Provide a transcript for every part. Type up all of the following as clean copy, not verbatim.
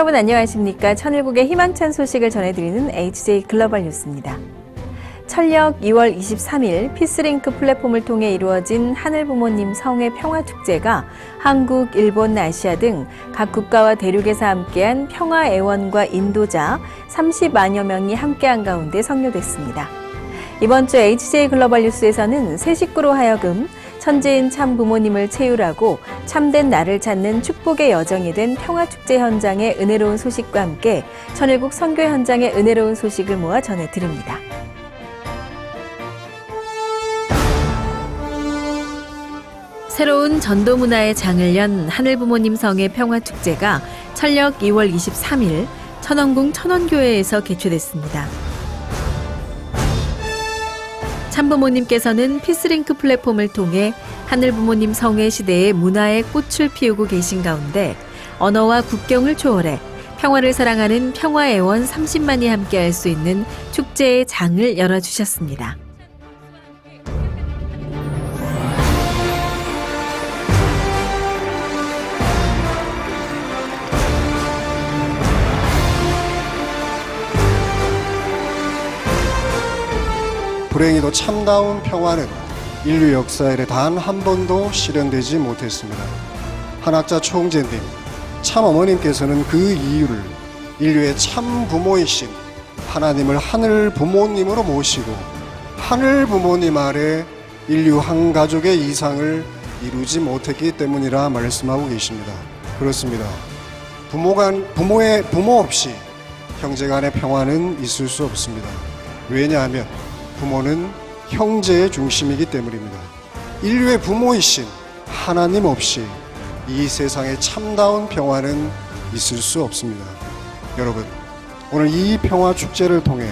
여러분 안녕하십니까? 천일국의 희망찬 소식을 전해드리는 HJ 글로벌 뉴스입니다. 철력 2월 23일 피스링크 플랫폼을 통해 이루어진 하늘부모님 성회 평화축제가 한국, 일본, 아시아 등 각 국가와 대륙에서 함께한 평화애원과 인도자 30만여 명이 함께한 가운데 성료됐습니다. 이번 주 HJ 글로벌 뉴스에서는 새 식구로 하여금 천재인 참 부모님을 채율하고 참된 나를 찾는 축복의 여정이 된 평화축제 현장의 은혜로운 소식과 함께 천일국 선교 현장의 은혜로운 소식을 모아 전해드립니다. 새로운 전도문화의 장을 연 하늘부모님 성의 평화축제가 철력 2월 23일 천원궁 천원교회에서 개최됐습니다. 참부모님께서는 피스링크 플랫폼을 통해 하늘부모님 성회 시대의 문화에 꽃을 피우고 계신 가운데 언어와 국경을 초월해 평화를 사랑하는 평화애원 30만이 함께할 수 있는 축제의 장을 열어주셨습니다. 불행히도 참다운 평화는 인류 역사에 단 한 번도 실현되지 못했습니다. 한학자 총재님, 참 어머님께서는 그 이유를 인류의 참 부모이신 하나님을 하늘 부모님으로 모시고 하늘 부모님 아래 인류 한 가족의 이상을 이루지 못했기 때문이라 말씀하고 계십니다. 그렇습니다. 부모 없이 형제 간의 평화는 있을 수 없습니다. 왜냐하면 부모는 형제의 중심이기 때문입니다. 인류의 부모이신 하나님 없이 이 세상에 참다운 평화는 있을 수 없습니다. 여러분, 오늘 이 평화 축제를 통해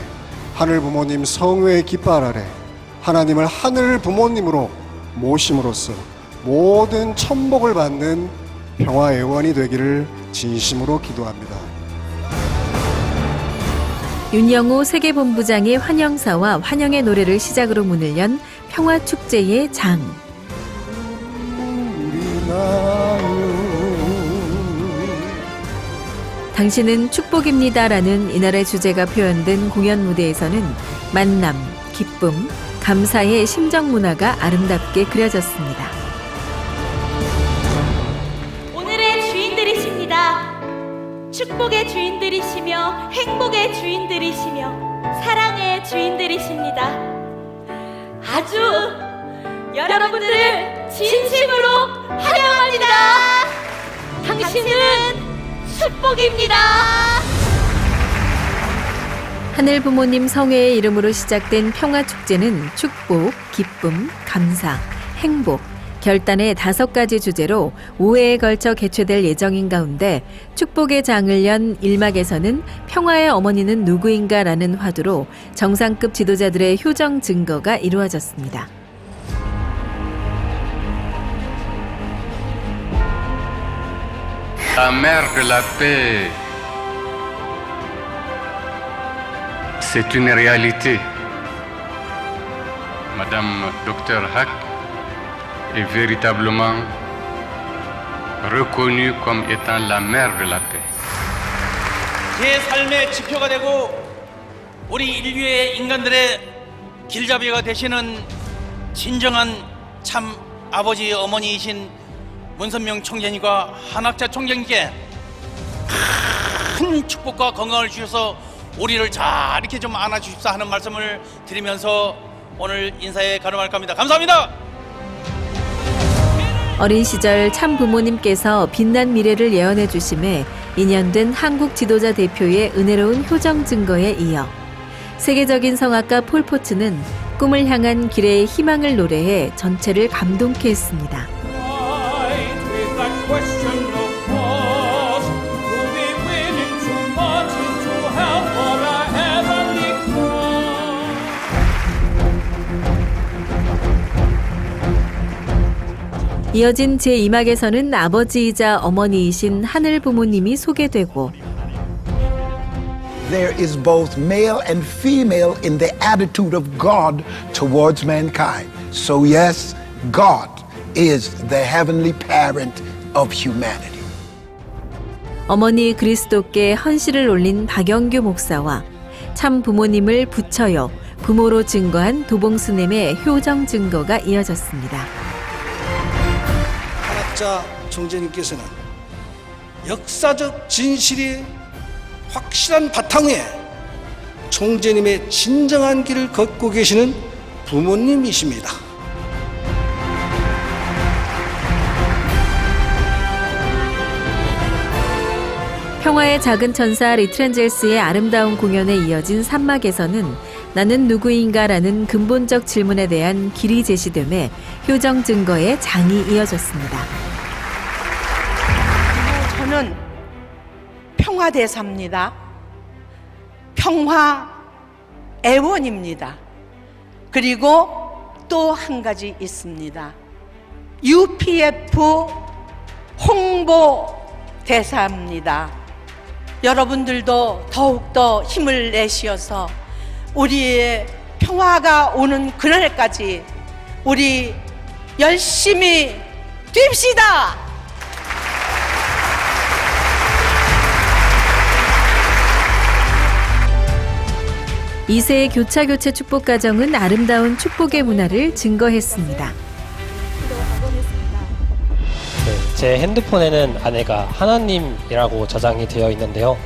하늘 부모님 성회의 깃발 아래 하나님을 하늘 부모님으로 모심으로써 모든 천복을 받는 평화 애원이 되기를 진심으로 기도합니다. 윤영호 세계본부장의 환영사와 환영의 노래를 시작으로 문을 연 평화축제의 장. 당신은 축복입니다라는 이날의 주제가 표현된 공연 무대에서는 만남, 기쁨, 감사의 심정 문화가 아름답게 그려졌습니다. 오늘의 주인들이십니다. 축복의 주인들이시며 행복의 주인들이시며 사랑의 주인들이십니다. 아주 여러분들을 진심으로 환영합니다. 당신은 축복입니다. 하늘부모님 성회의 이름으로 시작된 평화축제는 축복, 기쁨, 감사, 행복, 결단의 5가지 주제로 5회에 걸쳐 개최될 예정인 가운데 축복의 장을 연 1막에서는 평화의 어머니는 누구인가라는 화두로 정상급 지도자들의 효정 증거가 이루어졌습니다. La mère de la paix, c'est une réalité. Madame Dr Hack est véritablement reconnue comme étant la mère de la paix. 제 삶의 지표가 되고 우리 인류의 인간들의 길잡이가 되시는 진정한 참 아버지 어머니이신 문선명 총재님과 한학자 총재님께 큰 축복과 건강을 주셔서 우리를 잘 이렇게 좀 안아주십사 하는 말씀을 드리면서 오늘 인사에 가름할까 합니다. 감사합니다. 어린 시절 참 부모님께서 빛난 미래를 예언해 주심에 인연된 한국 지도자 대표의 은혜로운 효정 증거에 이어 세계적인 성악가 폴 포츠는 꿈을 향한 길의 희망을 노래해 전체를 감동케 했습니다. 이어진 제2막에서는 아버지이자 어머니이신 하늘 부모님이 소개되고 There is both male and female in the attitude of God towards mankind. So yes, God is the heavenly parent of humanity. 어머니 그리스도께 헌신을 올린 박영규 목사와 참 부모님을 부처여 부모로 증거한 도봉스님의 효정 증거가 이어졌습니다. 한학자 총재님께서는 역사적 진실이 확실한 바탕 위에 총재님의 진정한 길을 걷고 계시는 부모님이십니다. 평화의 작은 천사 리트렌젤스의 아름다운 공연에 이어진 산막에서는 나는 누구인가라는 근본적 질문에 대한 길이 제시됨에 효정 증거의 장이 이어졌습니다. 저는 평화대사입니다. 평화애원입니다. 그리고 또 한 가지 있습니다. UPF 홍보대사입니다. 여러분들도 더욱더 힘을 내시어서 우리의 평화가 오는 그날까지 우리 열심히 뜁시다! 2세의 교차 축복 가정은 아름다운 축복의 문화를 증거했습니다. 제 핸드폰에는 아내가 하나님이라고 저장이 되어 있는데요.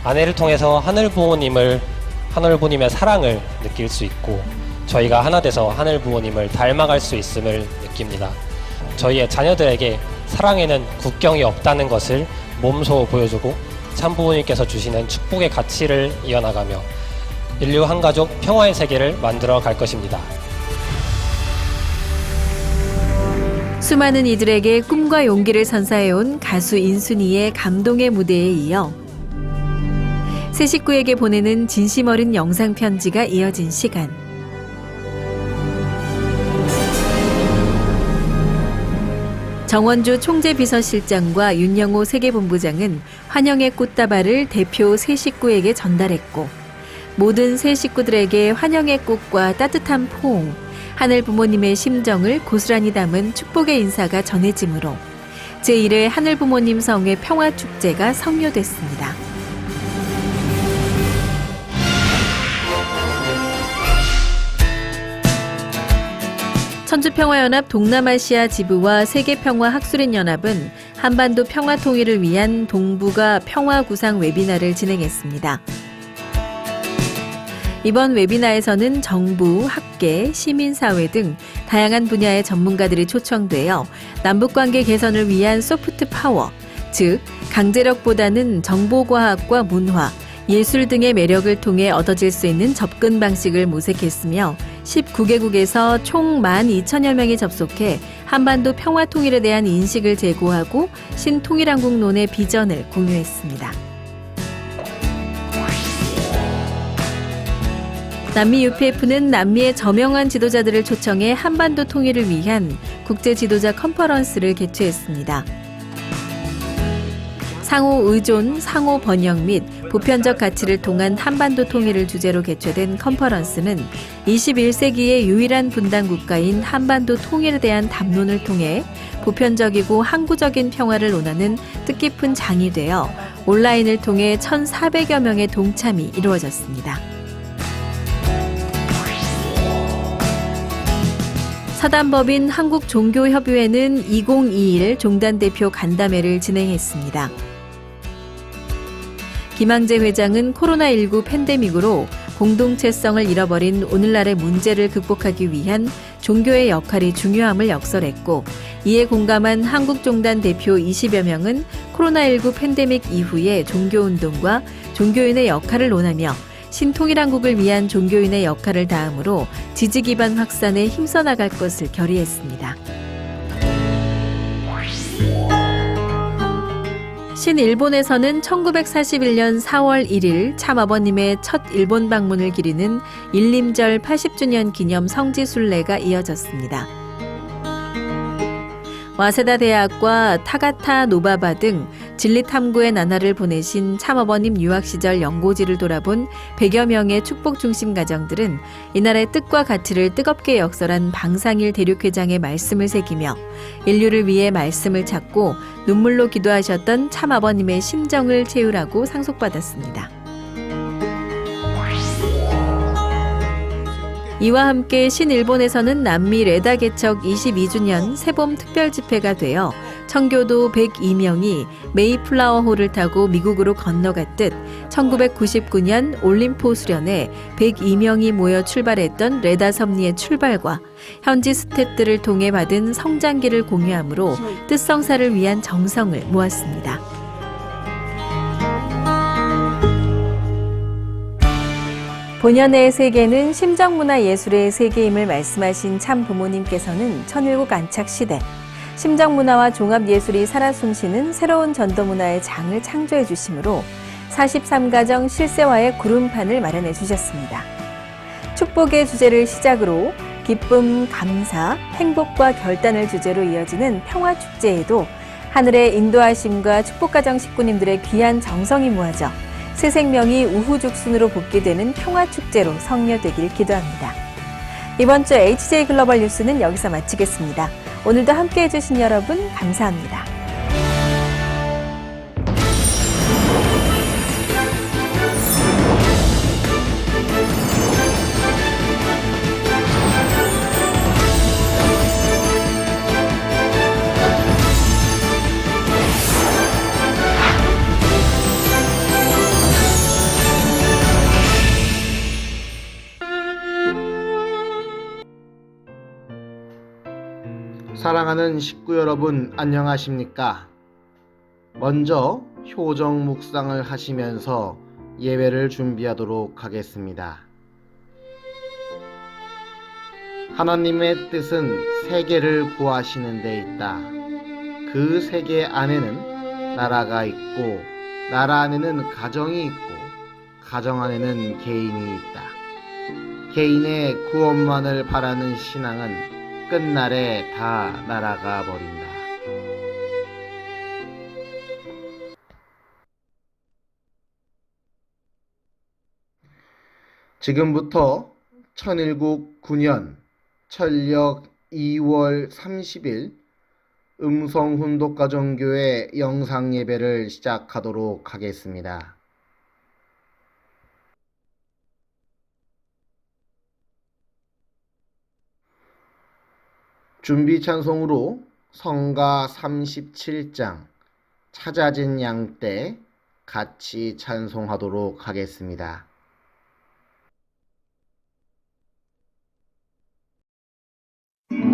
아내를 통해서 하늘부모님의 사랑을 느낄 수 있고 저희가 하나 돼서 하늘부모님을 닮아갈 수 있음을 느낍니다. 저희의 자녀들에게 사랑에는 국경이 없다는 것을 몸소 보여주고 참부모님께서 주시는 축복의 가치를 이어나가며 인류 한가족 평화의 세계를 만들어 갈 것입니다. 수많은 이들에게 꿈과 용기를 선사해온 가수 인순이의 감동의 무대에 이어 새 식구에게 보내는 진심 어린 영상 편지가 이어진 시간. 정원주 총재비서실장과 윤영호 세계본부장은 환영의 꽃다발을 대표 새 식구에게 전달했고 모든 새 식구들에게 환영의 꽃과 따뜻한 포옹, 하늘 부모님의 심정을 고스란히 담은 축복의 인사가 전해지므로 제1회 하늘 부모님 성회 평화축제가 성료됐습니다. 천주평화연합 동남아시아 지부와 세계평화학술인연합은 한반도 평화 통일을 위한 동북아 평화구상 웨비나를 진행했습니다. 이번 웨비나에서는 정부, 학계, 시민사회 등 다양한 분야의 전문가들이 초청되어 남북관계 개선을 위한 소프트 파워, 즉 강제력보다는 정보과학과 문화, 예술 등의 매력을 통해 얻어질 수 있는 접근 방식을 모색했으며 19개국에서 총 12,000여 명이 접속해 한반도 평화 통일에 대한 인식을 제고하고 신통일한국론의 비전을 공유했습니다. 남미 UPF는 남미의 저명한 지도자들을 초청해 한반도 통일을 위한 국제 지도자 컨퍼런스를 개최했습니다. 상호 의존, 상호 번영 및 보편적 가치를 통한 한반도 통일을 주제로 개최된 컨퍼런스는 21세기의 유일한 분단 국가인 한반도 통일에 대한 담론을 통해 보편적이고 항구적인 평화를 논하는 뜻깊은 장이 되어 온라인을 통해 1,400여 명의 동참이 이루어졌습니다. 사단법인 한국종교협의회는 2021 종단대표 간담회를 진행했습니다. 김항재 회장은 코로나19 팬데믹으로 공동체성을 잃어버린 오늘날의 문제를 극복하기 위한 종교의 역할이 중요함을 역설했고 이에 공감한 한국종단 대표 20여 명은 코로나19 팬데믹 이후의 종교운동과 종교인의 역할을 논하며 신통일한국을 위한 종교인의 역할을 다함으로 지지 기반 확산에 힘써 나갈 것을 결의했습니다. 신일본에서는 1941년 4월 1일 참아버님의 첫 일본 방문을 기리는 일림절 80주년 기념 성지순례가 이어졌습니다. 와세다 대학과 타가타 노바바 등 진리탐구의 나날을 보내신 참어버님 유학 시절 연고지를 돌아본 100여 명의 축복 중심 가정들은 이날의 뜻과 가치를 뜨겁게 역설한 방상일 대륙회장의 말씀을 새기며 인류를 위해 말씀을 찾고 눈물로 기도하셨던 참아버님의 심정을 채우라고 상속받았습니다. 이와 함께 신일본에서는 남미 레다 개척 22주년 새봄 특별 집회가 되어 청교도 102명이 메이플라워호를 타고 미국으로 건너갔듯 1999년 올림포 수련회 102명이 모여 출발했던 레다 섭리의 출발과 현지 스태프들을 통해 받은 성장기를 공유함으로 뜻성사를 위한 정성을 모았습니다. 본연의 세계는 심정문화예술의 세계임을 말씀하신 참 부모님께서는 천일국 안착시대 심정문화와 종합예술이 살아 숨쉬는 새로운 전도문화의 장을 창조해 주심으로 43가정 실세화의 구름판을 마련해 주셨습니다. 축복의 주제를 시작으로 기쁨, 감사, 행복과 결단을 주제로 이어지는 평화축제에도 하늘의 인도하심과 축복가정 식구님들의 귀한 정성이 모아져 새 생명이 우후죽순으로 복귀되는 평화축제로 성려되길 기도합니다. 이번 주 HJ 글로벌 뉴스는 여기서 마치겠습니다. 오늘도 함께해 주신 여러분 감사합니다. 사랑하는 식구 여러분, 안녕하십니까? 먼저 효정 묵상을 하시면서 예배를 준비하도록 하겠습니다. 하나님의 뜻은 세계를 구하시는 데 있다. 그 세계 안에는 나라가 있고, 나라 안에는 가정이 있고, 가정 안에는 개인이 있다. 개인의 구원만을 바라는 신앙은 끝날에 다 날아가 버린다. 지금부터 천일국 9년 철력 2월 30일 음성훈독가정교회 영상예배를 시작하도록 하겠습니다. 준비 찬송으로 성가 37장 찾아진 양 때 같이 찬송하도록 하겠습니다. 주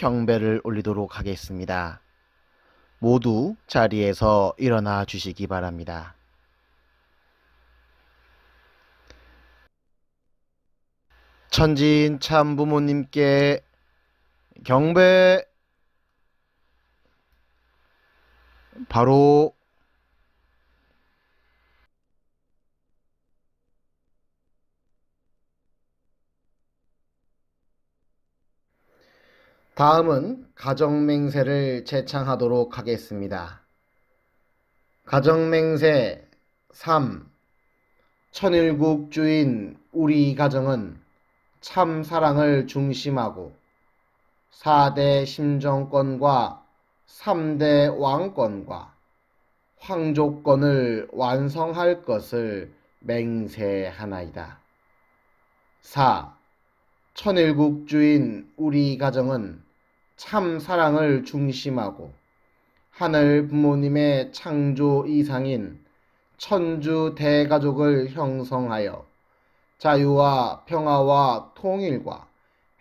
경배를 올리도록 하겠습니다. 모두 자리에서 일어나 주시기 바랍니다. 천지인 참 부모님께 경배. 바로 다음은 가정맹세를 제창하도록 하겠습니다. 가정맹세 3. 천일국 주인 우리 가정은 참 사랑을 중심하고 4대 심정권과 3대 왕권과 황족권을 완성할 것을 맹세하나이다. 4. 천일국 주인 우리 가정은 참 사랑을 중심하고 하늘 부모님의 창조 이상인 천주 대가족을 형성하여 자유와 평화와 통일과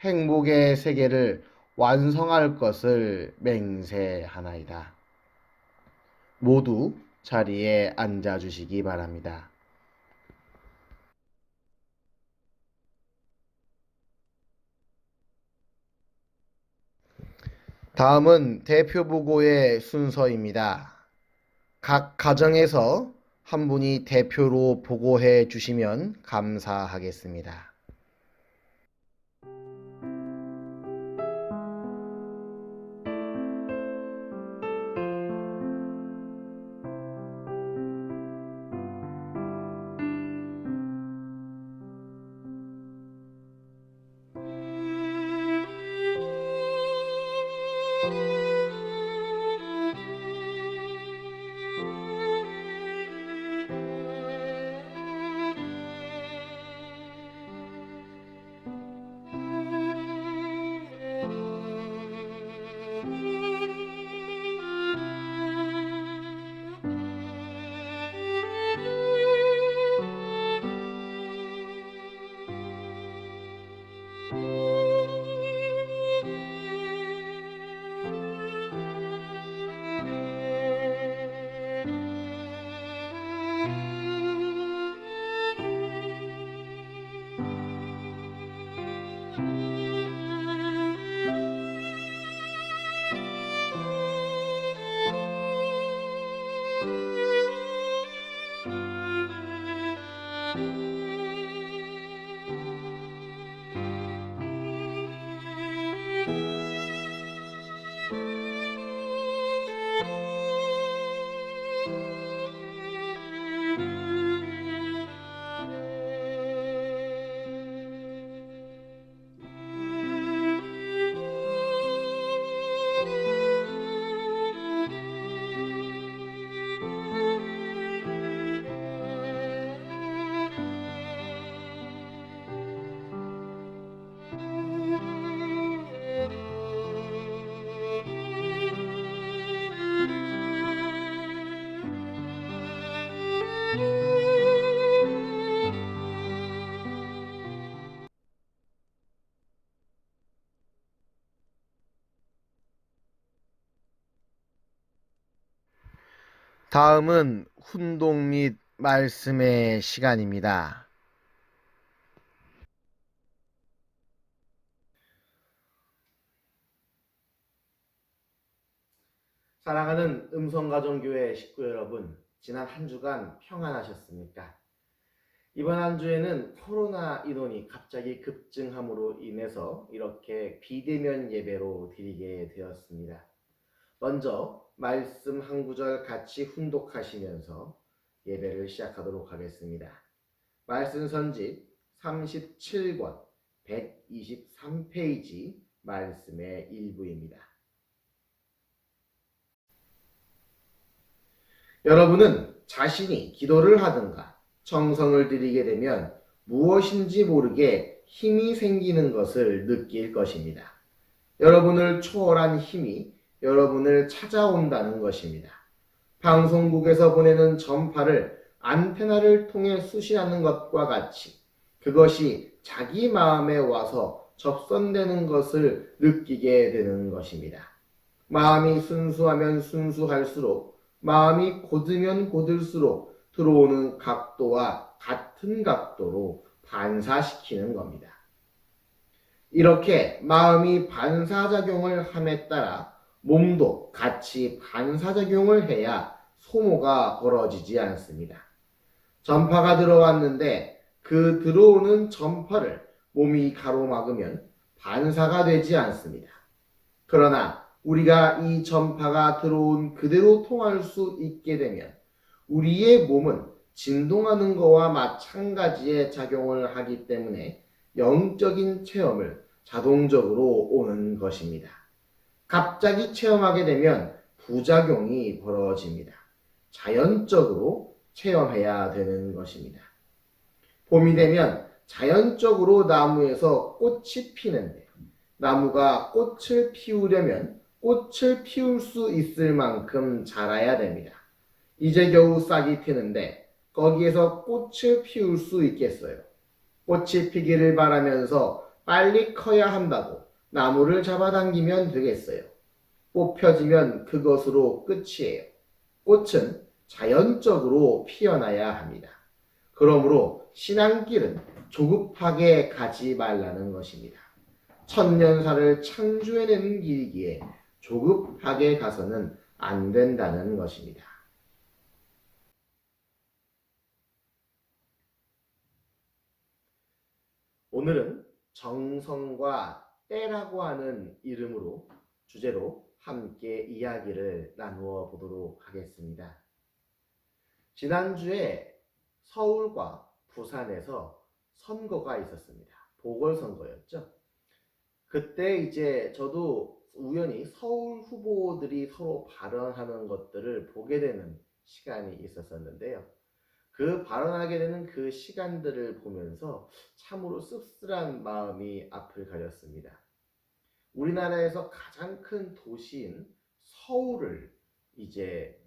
행복의 세계를 완성할 것을 맹세하나이다. 모두 자리에 앉아 주시기 바랍니다. 다음은 대표 보고의 순서입니다. 각 가정에서 한 분이 대표로 보고해 주시면 감사하겠습니다. 다음은 훈독 및 말씀의 시간입니다. 사랑하는 음성가정교회 식구 여러분, 지난 한 주간 평안하셨습니까? 이번 한 주에는 코로나 인원이 갑자기 급증함으로 인해서 이렇게 비대면 예배로 드리게 되었습니다. 먼저 말씀 한 구절 같이 훈독하시면서 예배를 시작하도록 하겠습니다. 말씀 선집 37권 123페이지 말씀의 일부입니다. 여러분은 자신이 기도를 하든가 청성을 드리게 되면 무엇인지 모르게 힘이 생기는 것을 느낄 것입니다. 여러분을 초월한 힘이 여러분을 찾아온다는 것입니다. 방송국에서 보내는 전파를 안테나를 통해 수신하는 것과 같이 그것이 자기 마음에 와서 접선되는 것을 느끼게 되는 것입니다. 마음이 순수하면 순수할수록, 마음이 곧으면 곧을수록 들어오는 각도와 같은 각도로 반사시키는 겁니다. 이렇게 마음이 반사작용을 함에 따라 몸도 같이 반사작용을 해야 소모가 벌어지지 않습니다. 전파가 들어왔는데 그 들어오는 전파를 몸이 가로막으면 반사가 되지 않습니다. 그러나 우리가 이 전파가 들어온 그대로 통할 수 있게 되면 우리의 몸은 진동하는 것과 마찬가지의 작용을 하기 때문에 영적인 체험을 자동적으로 오는 것입니다. 갑자기 체험하게 되면 부작용이 벌어집니다. 자연적으로 체험해야 되는 것입니다. 봄이 되면 자연적으로 나무에서 꽃이 피는데 나무가 꽃을 피우려면 꽃을 피울 수 있을 만큼 자라야 됩니다. 이제 겨우 싹이 트는데 거기에서 꽃을 피울 수 있겠어요? 꽃이 피기를 바라면서 빨리 커야 한다고 나무를 잡아당기면 되겠어요? 뽑혀지면 그것으로 끝이에요. 꽃은 자연적으로 피어나야 합니다. 그러므로 신앙길은 조급하게 가지 말라는 것입니다. 천년사를 창조해내는 길이기에 조급하게 가서는 안 된다는 것입니다. 오늘은 정성과 때라고 하는 이름으로 주제로 함께 이야기를 나누어 보도록 하겠습니다. 지난주에 서울과 부산에서 선거가 있었습니다. 보궐선거였죠. 그때 이제 저도 우연히 서울 후보들이 서로 발언하는 것들을 보게 되는 시간이 있었었는데요. 그 발언하게 되는 그 시간들을 보면서 참으로 씁쓸한 마음이 앞을 가렸습니다. 우리나라에서 가장 큰 도시인 서울을 이제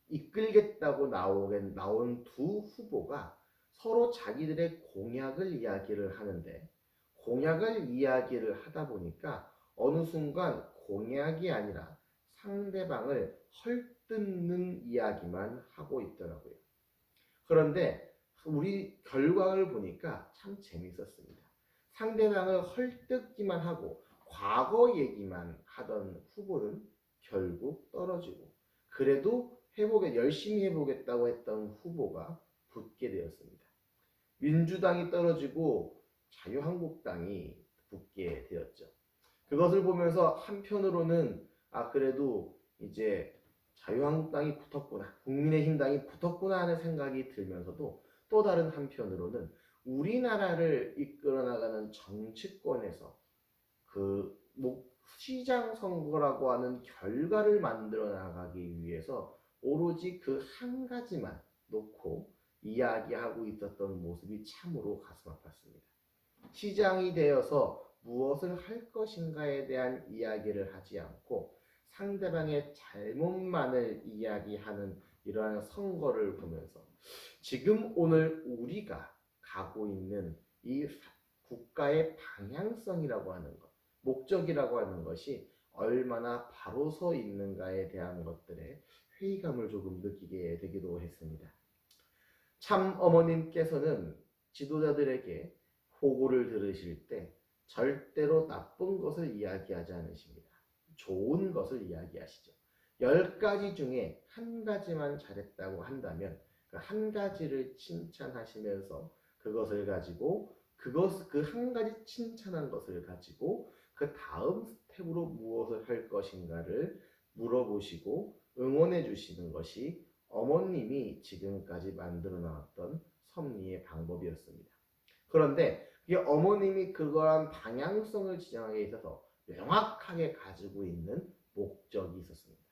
이끌겠다고 나온 두 후보가 서로 자기들의 공약을 이야기를 하는데, 공약을 이야기를 하다 보니까 어느 순간 공약이 아니라 상대방을 헐뜯는 이야기만 하고 있더라고요. 그런데 우리 결과를 보니까 참 재밌었습니다. 상대방을 헐뜯기만 하고 과거 얘기만 하던 후보는 결국 떨어지고, 그래도 열심히 해보겠다고 했던 후보가 붙게 되었습니다. 민주당이 떨어지고 자유한국당이 붙게 되었죠. 그것을 보면서 한편으로는 그래도 이제 자유한국당이 붙었구나, 국민의힘당이 붙었구나 하는 생각이 들면서도, 또 다른 한편으로는 우리나라를 이끌어 나가는 정치권에서 그 시장 선거라고 하는 결과를 만들어 나가기 위해서 오로지 그 한 가지만 놓고 이야기하고 있었던 모습이 참으로 가슴 아팠습니다. 시장이 되어서 무엇을 할 것인가에 대한 이야기를 하지 않고 상대방의 잘못만을 이야기하는 이러한 선거를 보면서, 지금 오늘 우리가 가고 있는 이 국가의 방향성이라고 하는 것, 목적이라고 하는 것이 얼마나 바로 서 있는가에 대한 것들에 회의감을 조금 느끼게 되기도 했습니다. 참 어머님께서는 지도자들에게 호고를 들으실 때 절대로 나쁜 것을 이야기하지 않으십니다. 좋은 것을 이야기하시죠. 10가지 중에 한 가지만 잘했다고 한다면 그 한 가지를 칭찬하시면서 그것을 가지고 그 한 가지 칭찬한 것을 가지고 그 다음 스텝으로 무엇을 할 것인가를 물어보시고 응원해 주시는 것이 어머님이 지금까지 만들어 나왔던 섭리의 방법이었습니다. 그런데 이 어머님이 그러한 방향성을 지정하기에 있어서 명확하게 가지고 있는 목적이 있었습니다.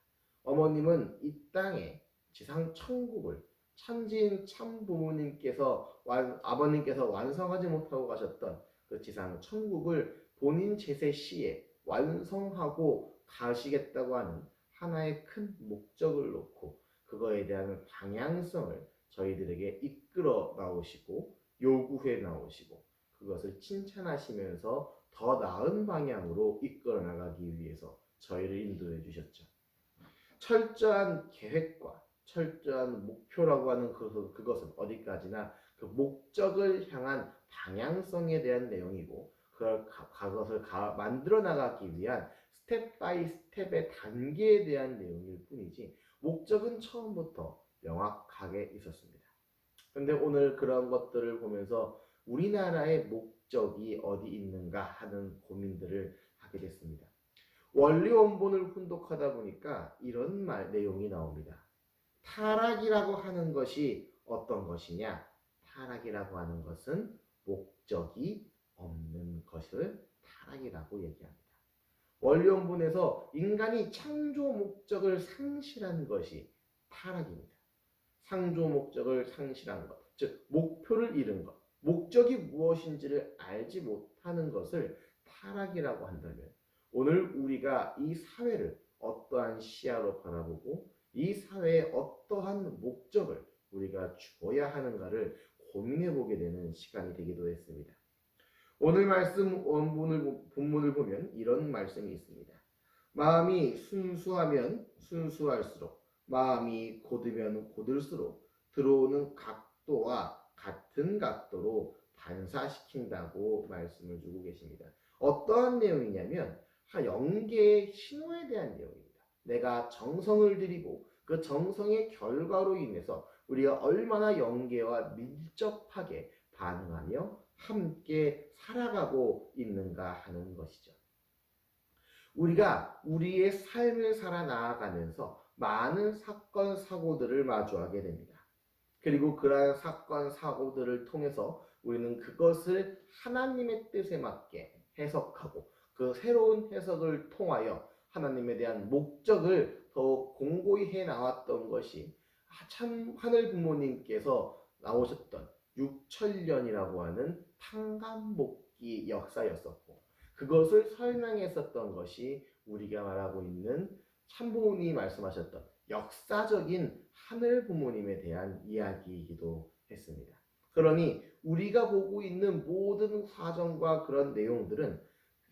어머님은 이 땅에 지상 천국을 천지인 참부모님께서 아버님께서 완성하지 못하고 가셨던 그 지상 천국을 본인 제세 시에 완성하고 가시겠다고 하는 하나의 큰 목적을 놓고 그거에 대한 방향성을 저희들에게 이끌어 나오시고 요구해 나오시고 그것을 칭찬하시면서 더 나은 방향으로 이끌어 나가기 위해서 저희를 인도해 주셨죠. 철저한 계획과 철저한 목표라고 하는 그것은 어디까지나 그 목적을 향한 방향성에 대한 내용이고, 그것을 만들어 나가기 위한 스텝 바이 스텝의 단계에 대한 내용일 뿐이지 목적은 처음부터 명확하게 있었습니다. 그런데 오늘 그런 것들을 보면서 우리나라의 목적이 어디 있는가 하는 고민들을 하게 됐습니다. 원리 원본을 훈독하다 보니까 이런 내용이 나옵니다. 타락이라고 하는 것이 어떤 것이냐? 타락이라고 하는 것은 목적이 없는 것을 타락이라고 얘기합니다. 원리 원본에서 인간이 창조 목적을 상실한 것이 타락입니다. 창조 목적을 상실한 것, 즉 목표를 잃은 것, 목적이 무엇인지를 알지 못하는 것을 타락이라고 한다면, 오늘 우리가 이 사회를 어떠한 시야로 바라보고 이 사회에 어떠한 목적을 우리가 주어야 하는가를 고민해 보게 되는 시간이 되기도 했습니다. 오늘 말씀 본문을 보면 이런 말씀이 있습니다. 마음이 순수하면 순수할수록, 마음이 곧으면 곧을수록 들어오는 각도와 같은 각도로 반사시킨다고 말씀을 주고 계십니다. 어떠한 내용이냐면 영계의 신호에 대한 내용입니다. 내가 정성을 들이고 그 정성의 결과로 인해서 우리가 얼마나 영계와 밀접하게 반응하며 함께 살아가고 있는가 하는 것이죠. 우리가 우리의 삶을 살아 나아가면서 많은 사건, 사고들을 마주하게 됩니다. 그리고 그러한 사건, 사고들을 통해서 우리는 그것을 하나님의 뜻에 맞게 해석하고 그 새로운 해석을 통하여 하나님에 대한 목적을 더욱 공고히 해 나왔던 것이 참 하늘 부모님께서 나오셨던 6천년이라고 하는 탕감복기 역사였었고, 그것을 설명했었던 것이 우리가 말하고 있는 참부모님이 말씀하셨던 역사적인 하늘 부모님에 대한 이야기이기도 했습니다. 그러니 우리가 보고 있는 모든 사정과 그런 내용들은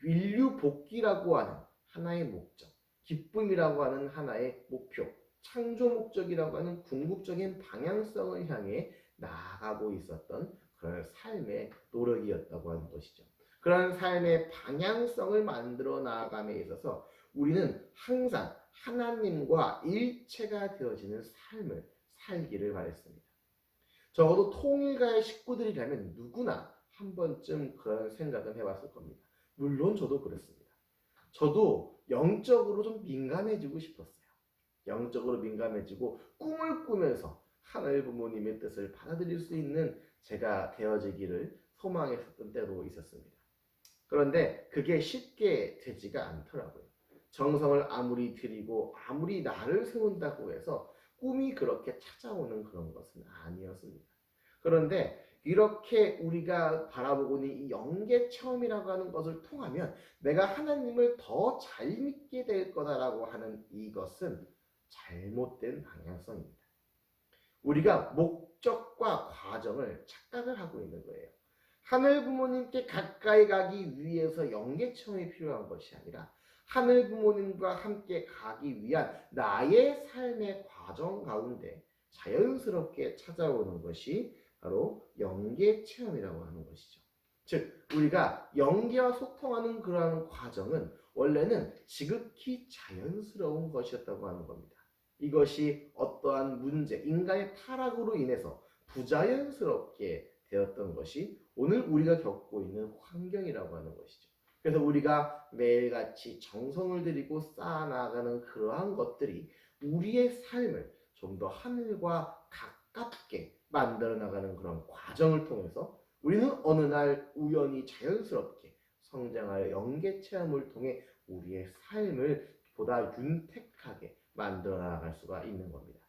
인류 복귀라고 하는 하나의 목적, 기쁨이라고 하는 하나의 목표, 창조 목적이라고 하는 궁극적인 방향성을 향해 나아가고 있었던 그런 삶의 노력이었다고 하는 것이죠. 그런 삶의 방향성을 만들어 나아감에 있어서 우리는 항상 하나님과 일체가 되어지는 삶을 살기를 바랬습니다. 적어도 통일가의 식구들이라면 누구나 한 번쯤 그런 생각은 해봤을 겁니다. 물론 저도 그랬습니다. 저도 영적으로 좀 민감해지고 싶었어요. 영적으로 민감해지고 꿈을 꾸면서 하늘 부모님의 뜻을 받아들일 수 있는 제가 되어지기를 소망했었던 때도 있었습니다. 그런데 그게 쉽게 되지가 않더라고요. 정성을 아무리 들이고 아무리 나를 세운다고 해서 꿈이 그렇게 찾아오는 그런 것은 아니었습니다. 그런데 이렇게 우리가 바라보고 있는 이 영계 체험이라고 하는 것을 통하면 내가 하나님을 더 잘 믿게 될 거다라고 하는 이것은 잘못된 방향성입니다. 우리가 목적과 과정을 착각을 하고 있는 거예요. 하늘 부모님께 가까이 가기 위해서 영계 체험이 필요한 것이 아니라 하늘 부모님과 함께 가기 위한 나의 삶의 과정 가운데 자연스럽게 찾아오는 것이 바로 영계 체험이라고 하는 것이죠. 즉 우리가 영계와 소통하는 그러한 과정은 원래는 지극히 자연스러운 것이었다고 하는 겁니다. 이것이 어떠한 문제, 인간의 타락으로 인해서 부자연스럽게 되었던 것이 오늘 우리가 겪고 있는 환경이라고 하는 것이죠. 그래서 우리가 매일같이 정성을 들이고 쌓아나가는 그러한 것들이 우리의 삶을 좀 더 하늘과 가깝게 만들어 나가는 그런 과정을 통해서 우리는 어느 날 우연히 자연스럽게 성장하여 영계 체험을 통해 우리의 삶을 보다 윤택하게 만들어 나갈 수가 있는 겁니다.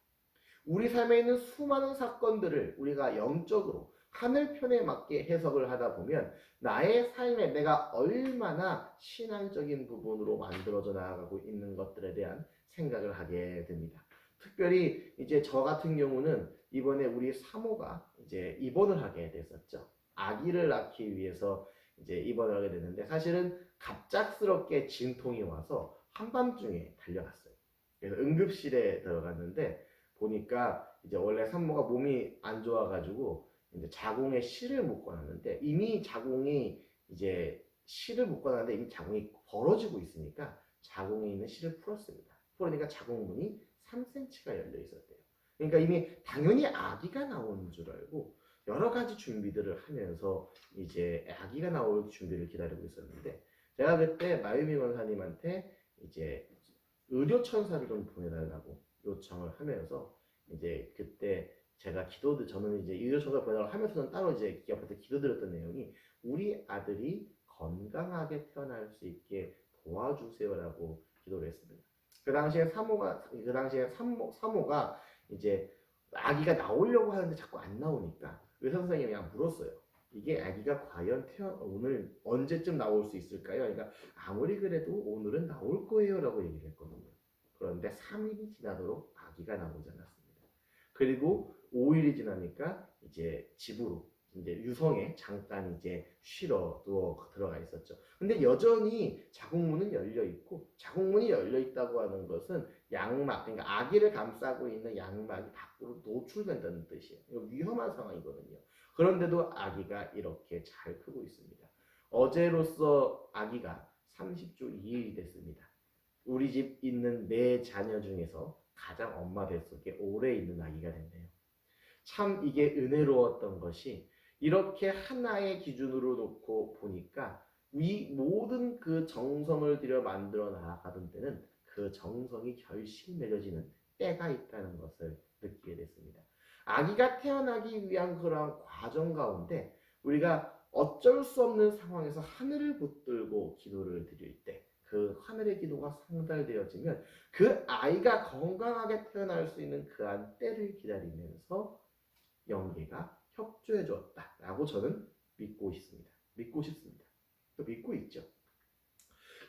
우리 삶에 있는 수많은 사건들을 우리가 영적으로 하늘편에 맞게 해석을 하다 보면 나의 삶에 내가 얼마나 신앙적인 부분으로 만들어져 나아가고 있는 것들에 대한 생각을 하게 됩니다. 특별히 이제 저 같은 경우는 이번에 우리 사모가 이제 입원을 하게 됐었죠. 아기를 낳기 위해서 이제 입원을 하게 됐는데 사실은 갑작스럽게 진통이 와서 한밤중에 달려갔어요. 그래서 응급실에 들어갔는데 보니까 이제 원래 산모가 몸이 안 좋아가지고 이제 자궁에 실을 묶어놨는데 이미 자궁이 이제 실을 묶어놨는데 이미 자궁이 벌어지고 있으니까 자궁에 있는 실을 풀었습니다. 풀으니까 자궁문이 3cm가 열려 있었대요. 그러니까 이미 당연히 아기가 나오는 줄 알고 여러 가지 준비들을 하면서 이제 아기가 나올 준비를 기다리고 있었는데 제가 그때 마유미 권사님한테 이제 의료천사를 좀 보내달라고 요청을 하면서 이제 그때 제가 저는 이제 의료천사 보내달라고 하면서는 따로 이제 옆에서 기도드렸던 내용이 우리 아들이 건강하게 태어날 수 있게 도와주세요라고 기도를 했습니다. 그 당시에 사모가 이제 아기가 나오려고 하는데 자꾸 안 나오니까 의사 선생님이 그냥 물었어요. 이게 아기가 과연 오늘 언제쯤 나올 수 있을까요? 그러니까 아무리 그래도 오늘은 나올 거예요 라고 얘기를 했거든요. 그런데 3일이 지나도록 아기가 나오지 않았습니다. 그리고 5일이 지나니까 이제 집으로 이제 유성에 잠깐 이제 쉬러 누워 들어가 있었죠. 근데 여전히 자궁문은 열려 있고 자궁문이 열려 있다고 하는 것은 양막, 그러니까 아기를 감싸고 있는 양막이 밖으로 노출된다는 뜻이에요. 이거 위험한 상황이거든요. 그런데도 아기가 이렇게 잘 크고 있습니다. 어제로서 아기가 30주 2일이 됐습니다. 우리 집 있는 4자녀 중에서 가장 엄마 뱃속에 오래 있는 아기가 됐네요. 참 이게 은혜로웠던 것이 이렇게 하나의 기준으로 놓고 보니까 이 모든 그 정성을 들여 만들어 나아가던 때는 그 정성이 결실 맺어지는 때가 있다는 것을 느끼게 됐습니다. 아기가 태어나기 위한 그러한 과정 가운데 우리가 어쩔 수 없는 상황에서 하늘을 붙들고 기도를 드릴 때 그 하늘의 기도가 상달되어지면 그 아이가 건강하게 태어날 수 있는 그한 때를 기다리면서 영계가 협조해 주었다라고 저는 믿고 싶습니다. 또 믿고 있죠.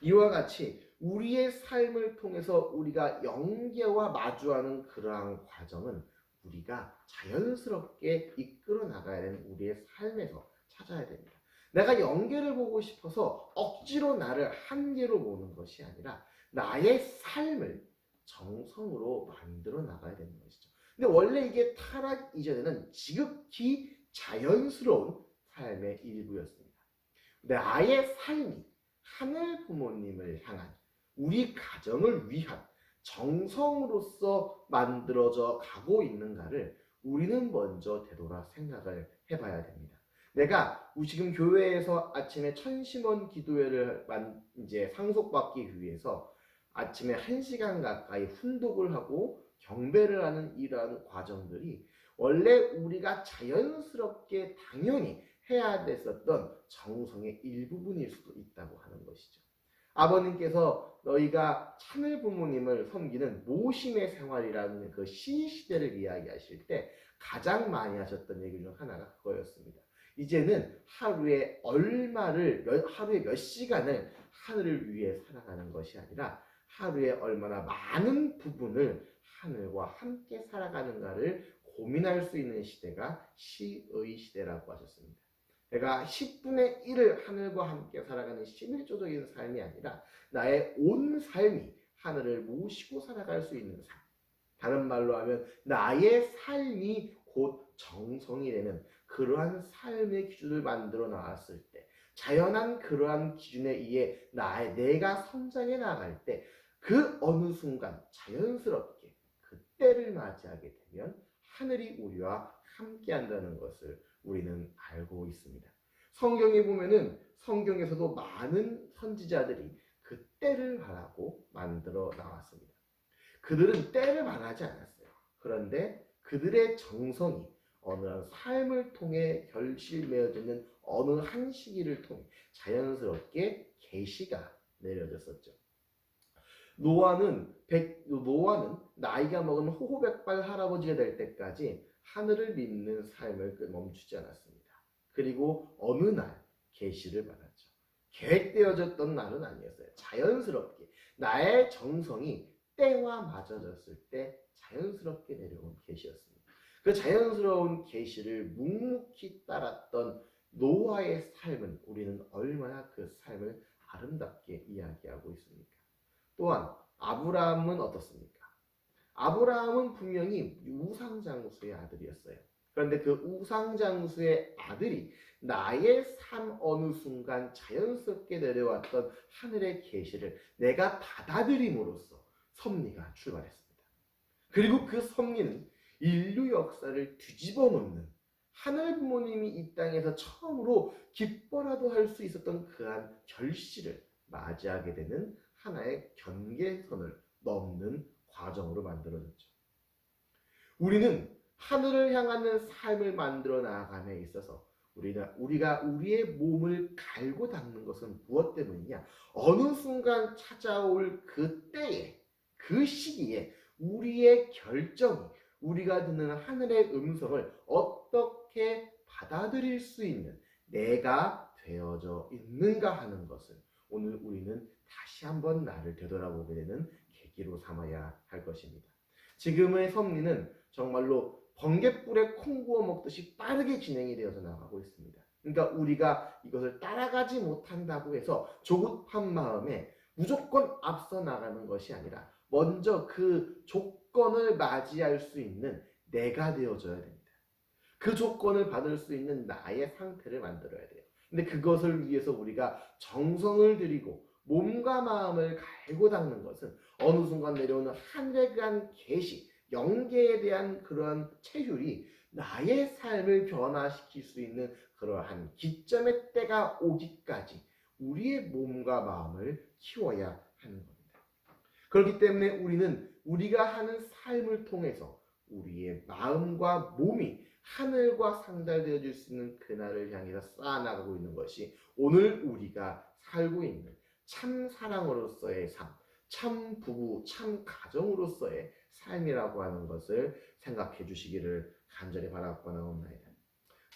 이와 같이 우리의 삶을 통해서 우리가 영계와 마주하는 그러한 과정은 우리가 자연스럽게 이끌어 나가야 되는 우리의 삶에서 찾아야 됩니다. 내가 영계를 보고 싶어서 억지로 나를 한계로 보는 것이 아니라 나의 삶을 정성으로 만들어 나가야 되는 것이죠. 근데 원래 이게 타락 이전에는 지극히 자연스러운 삶의 일부였습니다. 나의 삶이 하늘 부모님을 향한 우리 가정을 위한 정성으로서 만들어져 가고 있는가를 우리는 먼저 되돌아 생각을 해봐야 됩니다. 내가 지금 교회에서 아침에 천심원 기도회를 이제 상속받기 위해서 아침에 1시간 가까이 훈독을 하고 경배를 하는 이러한 과정들이 원래 우리가 자연스럽게 당연히 해야 됐었던 정성의 일부분일 수도 있다고 하는 것이죠. 아버님께서 너희가 하늘 부모님을 섬기는 모심의 생활이라는 그 시시대를 이야기하실 때 가장 많이 하셨던 얘기 중 하나가 그거였습니다. 이제는 하루에 몇 시간을 하늘을 위해 살아가는 것이 아니라 하루에 얼마나 많은 부분을 하늘과 함께 살아가는가를 고민할 수 있는 시대가 시의 시대라고 하셨습니다. 내가 10분의 1을 하늘과 함께 살아가는 신일조적인 삶이 아니라 나의 온 삶이 하늘을 모시고 살아갈 수 있는 삶. 다른 말로 하면 나의 삶이 곧 정성이 되는 그러한 삶의 기준을 만들어 나왔을 때 자연한 그러한 기준에 의해 내가 성장해 나갈 때 그 어느 순간 자연스럽게 그 때를 맞이하게 되면 하늘이 우리와 함께 한다는 것을 우리는 알고 있습니다. 성경에 보면은 성경에서도 많은 선지자들이 그 때를 바라고 만들어 나왔습니다. 그들은 때를 바라지 않았어요. 그런데 그들의 정성이 어느 한 삶을 통해 결실 맺어지는 어느 한 시기를 통해 자연스럽게 계시가 내려졌었죠. 노아는 나이가 먹은 호호백발 할아버지가 될 때까지 하늘을 믿는 삶을 멈추지 않았습니다. 그리고 어느 날 계시를 받았죠. 계획되어졌던 날은 아니었어요. 자연스럽게 나의 정성이 때와 맞아졌을 때 자연스럽게 내려온 계시였습니다. 그 자연스러운 계시를 묵묵히 따랐던 노아의 삶은 우리는 얼마나 그 삶을 아름답게 이야기하고 있습니까? 또한 아브라함은 어떻습니까? 아브라함은 분명히 우상장수의 아들이었어요. 그런데 그 우상장수의 아들이 나의 삶 어느 순간 자연스럽게 내려왔던 하늘의 계시를 내가 받아들임으로써 섭리가 출발했습니다. 그리고 그 섭리는 인류 역사를 뒤집어 놓는, 하늘 부모님이 이 땅에서 처음으로 기뻐라도 할 수 있었던 그한 결실을 맞이하게 되는 하나의 경계선을 넘는 과정으로 만들어졌죠. 우리는 하늘을 향하는 삶을 만들어 나아감에 있어서 우리가 우리의 몸을 갈고 닦는 것은 무엇 때문이냐? 어느 순간 찾아올 그 때에, 그 시기에 우리의 결정이, 우리가 듣는 하늘의 음성을 어떻게 받아들일 수 있는 내가 되어져 있는가 하는 것을 오늘 우리는 다시 한번 나를 되돌아보게 되는 계기로 삼아야 할 것입니다. 지금의 섭리는 정말로 번갯불에 콩 구워 먹듯이 빠르게 진행이 되어서 나가고 있습니다. 그러니까 우리가 이것을 따라가지 못한다고 해서 조급한 마음에 무조건 앞서 나가는 것이 아니라 먼저 그 조건을 맞이할 수 있는 내가 되어줘야 됩니다. 그 조건을 받을 수 있는 나의 상태를 만들어야 돼요. 근데 그것을 위해서 우리가 정성을 들이고 몸과 마음을 갈고 닦는 것은 어느 순간 내려오는 하늘에 대한 계시, 영계에 대한 그러한 체휼이 나의 삶을 변화시킬 수 있는 그러한 기점의 때가 오기까지 우리의 몸과 마음을 키워야 하는 겁니다. 그렇기 때문에 우리는 우리가 하는 삶을 통해서 우리의 마음과 몸이 하늘과 상달되어질 수 있는 그날을 향해서 쌓아나가고 있는 것이 오늘 우리가 살고 있는 참 사랑으로서의 삶, 참 부부, 참 가정으로서의 삶이라고 하는 것을 생각해 주시기를 간절히 바라고 나옵니다.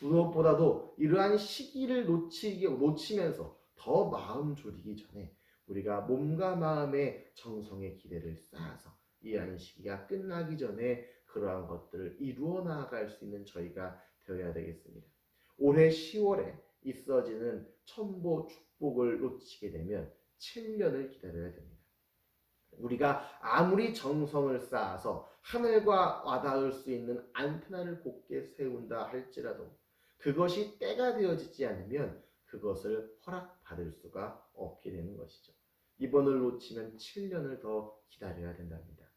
무엇보다도 이러한 시기를 놓치면서 더 마음 졸이기 전에 우리가 몸과 마음의 정성의 기대를 쌓아서 이러한 시기가 끝나기 전에 그러한 것들을 이루어 나아갈 수 있는 저희가 되어야 되겠습니다. 올해 10월에 있어지는 천보 축복을 놓치게 되면 7년을 기다려야 됩니다. 우리가 아무리 정성을 쌓아서 하늘과 와닿을 수 있는 안테나를 곧게 세운다 할지라도 그것이 때가 되어지지 않으면 그것을 허락받을 수가 없게 되는 것이죠. 이번을 놓치면 7년을 더 기다려야 된답니다.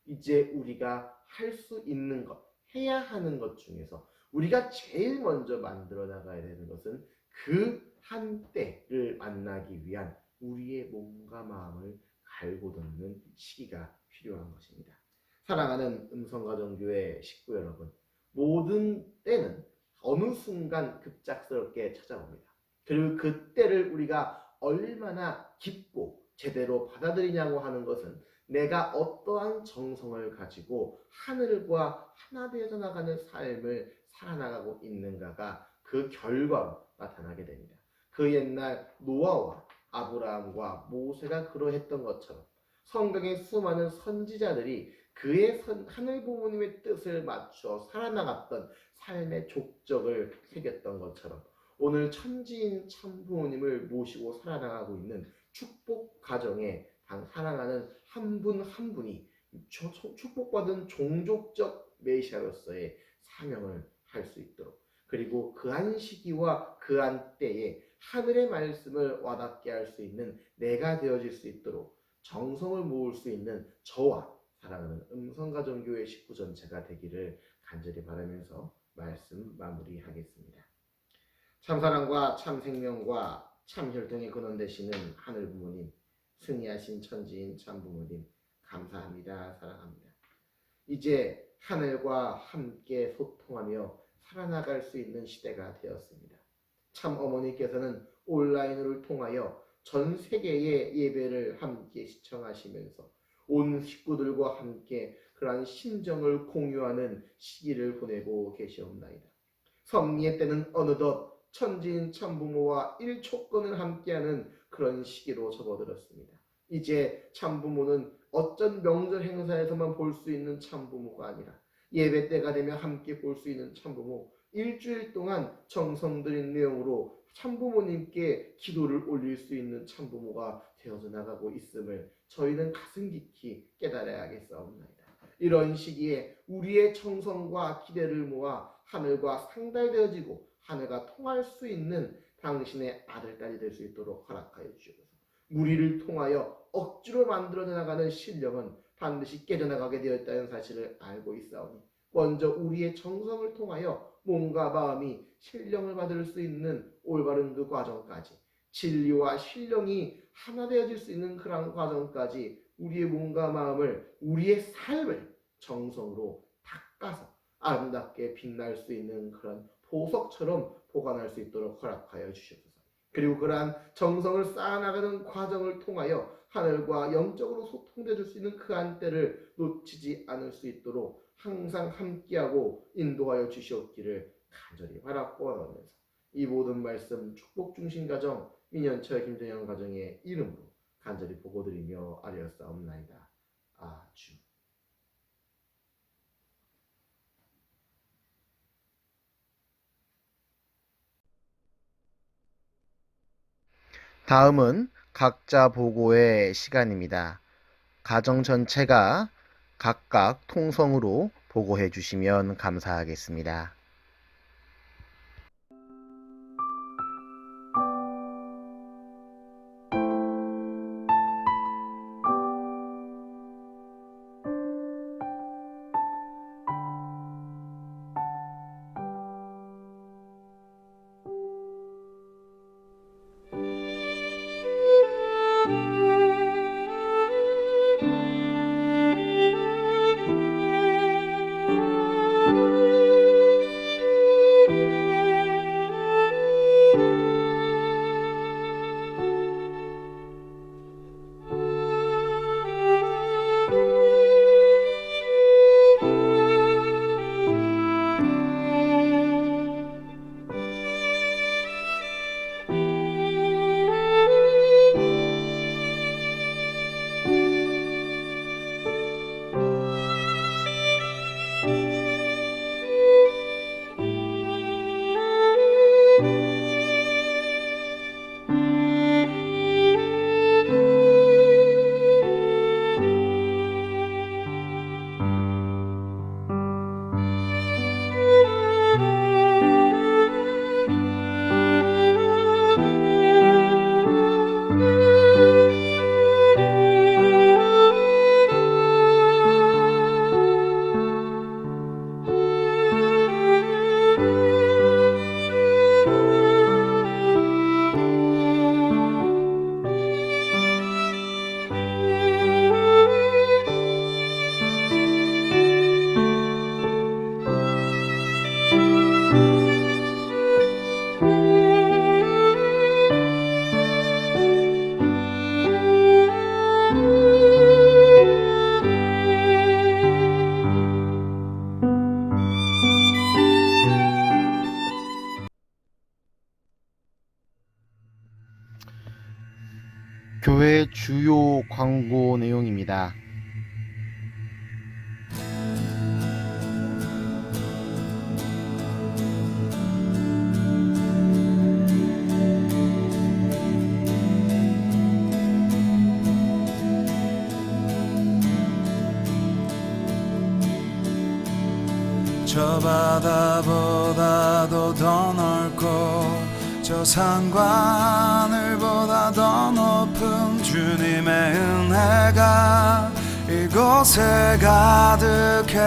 이제 우리가 할 수 있는 것, 해야 하는 것 중에서 우리가 제일 먼저 만들어 나가야 되는 것은 그 한때를 만나기 위한 우리의 몸과 마음을 갈고 닦는 시기가 필요한 것입니다. 사랑하는 음성가정교회 식구 여러분, 모든 때는 어느 순간 급작스럽게 찾아옵니다. 그리고 그 때를 우리가 얼마나 깊고 제대로 받아들이냐고 하는 것은 내가 어떠한 정성을 가지고 하늘과 하나 되어져 나가는 삶을 살아나가고 있는가가 그 결과로 나타나게 됩니다. 그 옛날 노아와 아브라함과 모세가 그러했던 것처럼 성경의 수많은 선지자들이 그의 하늘 부모님의 뜻을 맞춰 살아나갔던 삶의 족적을 새겼던 것처럼 오늘 천지인 참 부모님을 모시고 살아나가고 있는 축복 가정에 사랑하는 한 분 한 분이 축복받은 종족적 메시아로서의 사명을 할 수 있도록, 그리고 그한 시기와 그한 때에 하늘의 말씀을 와닿게 할 수 있는 내가 되어질 수 있도록 정성을 모을 수 있는 저와 사랑하는 음성가정교회 식구 전체가 되기를 간절히 바라면서 말씀 마무리하겠습니다. 참사랑과 참생명과 참혈통의 근원 되시는 하늘 부모님, 승리하신 천지인 참 부모님, 감사합니다. 사랑합니다. 이제 하늘과 함께 소통하며 살아나갈 수 있는 시대가 되었습니다. 참 어머니께서는 온라인을 통하여 전 세계의 예배를 함께 시청하시면서 온 식구들과 함께 그러한 심정을 공유하는 시기를 보내고 계시옵나이다. 섭리의 때는 어느덧 천지인 참부모와 일초권을 함께하는 그런 시기로 접어들었습니다. 이제 참부모는 어쩐 명절 행사에서만 볼 수 있는 참부모가 아니라 예배 때가 되면 함께 볼 수 있는 참부모, 일주일 동안 정성들인 내용으로 참부모님께 기도를 올릴 수 있는 참부모가 되어져 나가고 있음을 저희는 가슴 깊이 깨달아야겠사옵나이다. 이런 시기에 우리의 정성과 기대를 모아 하늘과 상달되어지고 하늘과 통할 수 있는 당신의 아들까지 될 수 있도록 허락하여 주옵소서. 무리를 통하여 억지로 만들어 나가는 신령은 반드시 깨져나가게 되었다는 사실을 알고 있사오니 먼저 우리의 정성을 통하여 몸과 마음이 신령을 받을 수 있는 올바른 그 과정까지, 진리와 신령이 하나 되어질 수 있는 그런 과정까지 우리의 몸과 마음을, 우리의 삶을 정성으로 닦아서 아름답게 빛날 수 있는 그런 보석처럼 보관할 수 있도록 허락하여 주시옵소서. 그리고 그러한 정성을 쌓아나가는 과정을 통하여 하늘과 영적으로 소통되어 줄 수 있는 그 한때를 놓치지 않을 수 있도록 항상 함께하고 인도하여 주시옵기를 간절히 바라보면서 이 모든 말씀 축복 중심 가정 민현철 김정영 가정의 이름으로 간절히 보고드리며 아뢰었사옵나이다. 아주. 다음은 각자 보고의 시간입니다. 가정 전체가 각각 통성으로 보고해 주시면 감사하겠습니다. 교회 주요 광고 내용입니다. 저 바다보다도 더 넓고 저 산과 하늘보다 더 높은 주님의 은혜가 이곳에 가득해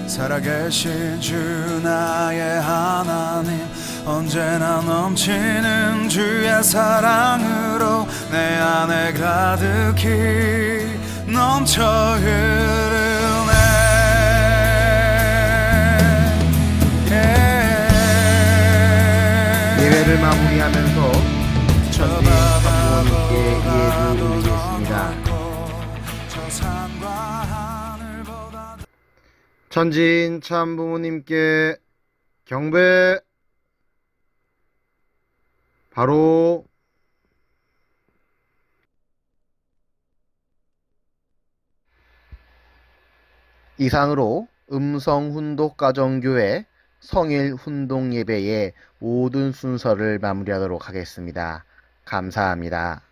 살아계신 주 나의 하나님 언제나 넘치는 주의 사랑으로 내 안에 가득히 넘쳐 흐르네. 예배를 마무리하면서 천지 부모님께 예를 드리겠습니다. 천지인 참부모님께 경배. 바로 이상으로 음성훈독가정교회 성일훈독예배의 모든 순서를 마무리하도록 하겠습니다. 감사합니다.